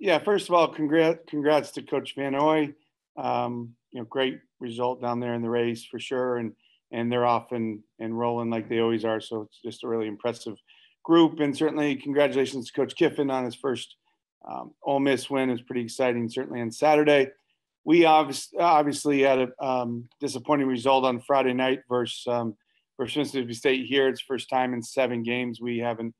Yeah, first of all, congrats to Coach Van Oy. Great result down there in the race for sure, and they're off and rolling like they always are. So it's just a really impressive group, and certainly congratulations to Coach Kiffin on his first Ole Miss win. It was pretty exciting, certainly on Saturday. We obviously had a disappointing result on Friday night versus Mississippi State here. It's first time in 7 games we haven't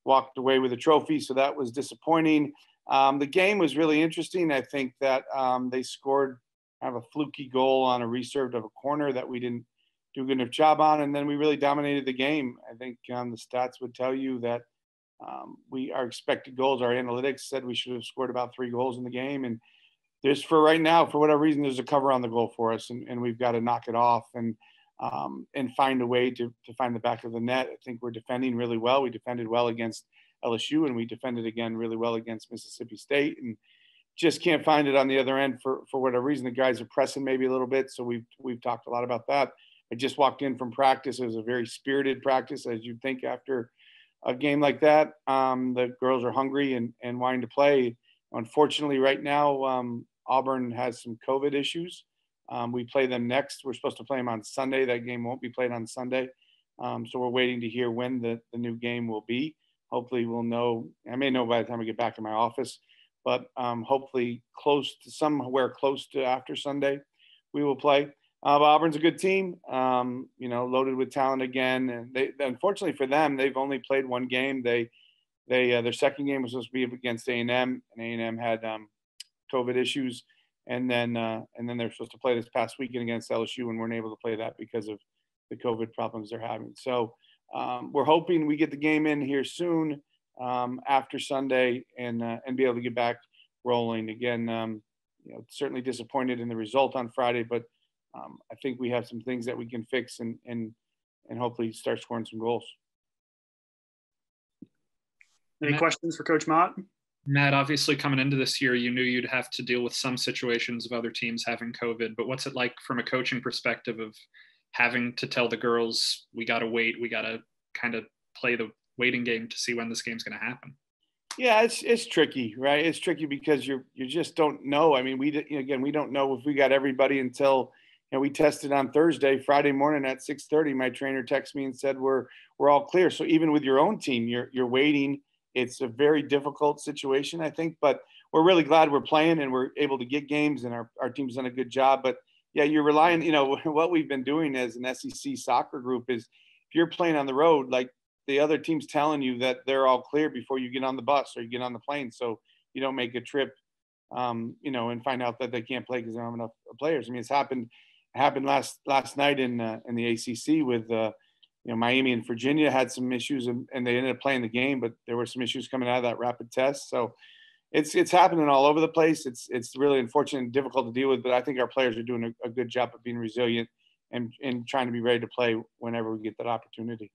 walked away with a trophy, so that was disappointing. The game was really interesting. I think that they scored kind of a fluky goal on a reserve of a corner that we didn't do a good enough job on, and then we really dominated the game. I think the stats would tell you that our expected goals, our analytics said we should have scored about 3 goals in the game, and there's for right now, for whatever reason, there's a cover on the goal for us, and we've got to knock it off and find a way to find the back of the net. I think we're defending really well. We defended well against LSU, and we defended again really well against Mississippi State, and just can't find it on the other end for whatever reason. The guys are pressing maybe a little bit, so we've talked a lot about that. I just walked in from practice. It was a very spirited practice, as you'd think after a game like that. The girls are hungry and wanting to play. Unfortunately, right now, Auburn has some COVID issues. We play them next. We're supposed to play them on Sunday. That game won't be played on Sunday. So we're waiting to hear when the new game will be. Hopefully we'll know. I may know by the time we get back to my office, but hopefully somewhere close to after Sunday, we will play. Auburn's a good team, loaded with talent again. And unfortunately for them, they've only played 1 game. Their second game was supposed to be against A&M, and A&M had COVID issues. And then they're supposed to play this past weekend against LSU and weren't able to play that because of the COVID problems they're having. So we're hoping we get the game in here soon after Sunday and be able to get back rolling again. Certainly disappointed in the result on Friday, but I think we have some things that we can fix and hopefully start scoring some goals. Any questions for Coach Mott? Matt, obviously coming into this year, you knew you'd have to deal with some situations of other teams having COVID, but what's it like from a coaching perspective of having to tell the girls, we got to wait, we got to kind of play the waiting game to see when this game's going to happen? Yeah, it's tricky, right? It's tricky because you just don't know. I mean, we don't know if we got everybody until we tested on Thursday. Friday morning at 6:30, my trainer texted me and said we're all clear. So even with your own team, you're waiting. It's a very difficult situation, I think, but we're really glad we're playing and we're able to get games, and our team's done a good job. But yeah, you're relying, what we've been doing as an SEC soccer group is if you're playing on the road, like the other team's telling you that they're all clear before you get on the bus or you get on the plane. So you don't make a trip, and find out that they can't play because they don't have enough players. I mean, it happened last night in the ACC with, Miami and Virginia had some issues and they ended up playing the game, but there were some issues coming out of that rapid test. So it's happening all over the place. It's really unfortunate and difficult to deal with, but I think our players are doing a good job of being resilient and trying to be ready to play whenever we get that opportunity.